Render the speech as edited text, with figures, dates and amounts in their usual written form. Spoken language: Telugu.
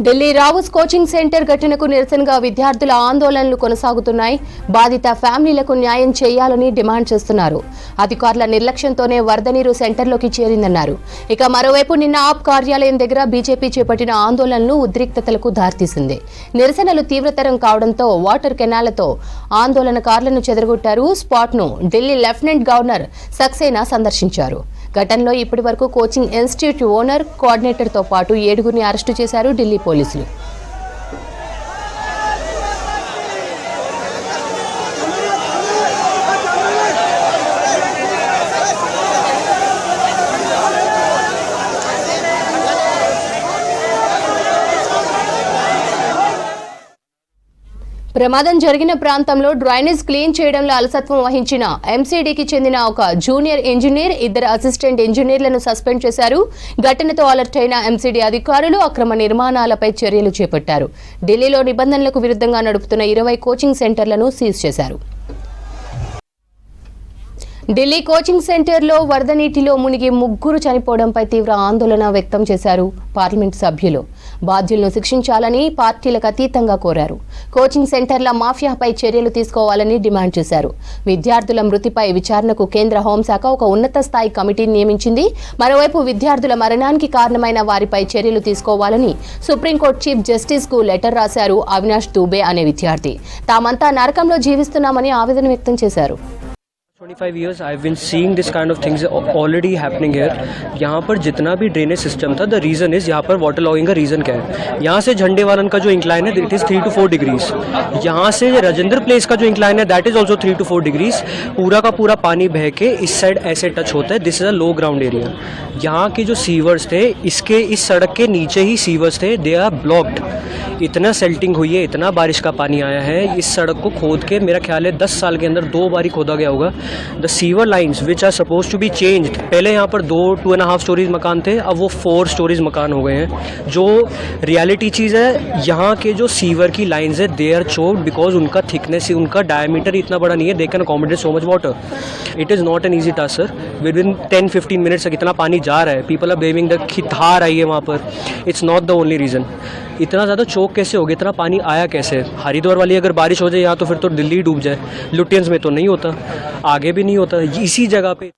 ఢిల్లీ రావుస్ కోచింగ్ సెంటర్ ఘటనకు నిరసనగా విద్యార్థుల ఆందోళనలు కొనసాగుతున్నాయి. బాధిత ఫ్యామిలీలకు న్యాయం చేయాలని డిమాండ్ చేస్తున్నారు. అధికారుల నిర్లక్ష్యంతోనే వరద నీరు సెంటర్లోకి చేరిందన్నారు. ఇక మరోవైపు నిన్న ఆప్ కార్యాలయం దగ్గర బీజేపీ చేపట్టిన ఆందోళనలు ఉద్రిక్తతలకు దారితీసింది. నిరసనలు తీవ్రతరం కావడంతో వాటర్ కెనాలతో ఆందోళనకారులను చెదరగొట్టారు. స్పాట్ను ఢిల్లీ లెఫ్టినెంట్ గవర్నర్ సక్సేనా సందర్శించారు. ఘటనలో ఇప్పటి వరకు కోచింగ్ ఇన్స్టిట్యూట్ ఓనర్, కోఆర్డినేటర్తో పాటు 7గురిని అరెస్టు చేశారు ఢిల్లీ పోలీసులు. ప్రమాదం జరిగిన ప్రాంతంలో డ్రైనేజ్ క్లీన్ చేయడంలో అలసత్వం వహించిన ఎంసీడీకి చెందిన ఒక జూనియర్ ఇంజనీర్, 2 అసిస్టెంట్ ఇంజనీర్లను సస్పెండ్ చేశారు. ఘటనతో అలర్ట్ అయిన ఎంసీడీ అధికారులు అక్రమ నిర్మాణాలపై చర్యలు చేపట్టారు. ఢిల్లీలో నిబంధనలకు విరుద్ధంగా నడుపుతున్న 20 కోచింగ్ సెంటర్లను సీజ్ చేశారు. ఢిల్లీ కోచింగ్ సెంటర్లో వరద నీటిలో మునిగి 3 చనిపోవడంపై తీవ్ర ఆందోళన వ్యక్తం చేశారు పార్లమెంట్ సభ్యులు. బాధ్యులను శిక్షించాలని పార్టీలకు అతీతంగా కోరారు. కోచింగ్ సెంటర్ల మాఫియాపై చర్యలు తీసుకోవాలని డిమాండ్ చేశారు. విద్యార్థుల మృతిపై విచారణకు కేంద్ర హోంశాఖ ఒక ఉన్నత స్థాయి కమిటీని నియమించింది. మరోవైపు విద్యార్థుల మరణానికి కారణమైన వారిపై చర్యలు తీసుకోవాలని సుప్రీంకోర్టు చీఫ్ జస్టిస్ కు లెటర్ రాశారు అవినాష్ దూబే అనే విద్యార్థి. తామంతా నరకంలో జీవిస్తున్నామని ఆవేదన వ్యక్తం చేశారు. 25 years I've been seeing this kind of things already happening here. यहाँ पर जितना भी ड्रेनेज सिस्टम था, द रीज़न इज़ यहाँ पर वाटर लॉगिंग का रीज़न क्या है, यहाँ से झंडेवालन का जो इंक्लाइन है इट इज़ 3 to 4 डिग्रीज. यहाँ से राजेंद्र प्लेस का जो इंक्लाइन है that is also 3 to 4 degrees. पूरा का पूरा पानी बह के इस साइड ऐसे टच होता है. This is a low ground area. यहाँ के जो सीवर्स थे, इसके इस सड़क के नीचे ही सीवर्स थे, दे आर ब्लॉक्ड. इतना सेल्टिंग हुई है, इतना बारिश का पानी आया है. इस सड़क को खोद के मेरा ख्याल है 10 साल के अंदर 2 बार ही खोदा गया होगा. The sewer lines which are suppose to be changed, पहले यहाँ पर 2.5 स्टोरीज मकान थे, अब वो 4 स्टोरीज मकान हो गए हैं. जो रियलिटी चीज़ है, यहाँ के जो सीवर की लाइन्स है दे आर चोक्ड बिकॉज उनका थिकनेस, उनका डायमीटर इतना बड़ा नहीं है. They can accommodate so much water. It is not an easy task sir. With in 10-15 minutes तक इतना पानी जा रहा है. पीपल आर ब्लेमिंग द कि धार आई है वहाँ पर. It's not the only reason. इतना ज़्यादा चोक कैसे हो गया, इतना पानी आया कैसे? हरिद्वार वाली अगर बारिश हो जाए यहाँ तो फिर तो दिल्ली डूब जाए. लुटियंस में तो नहीं होता, आगे भी नहीं होता, इसी जगह पे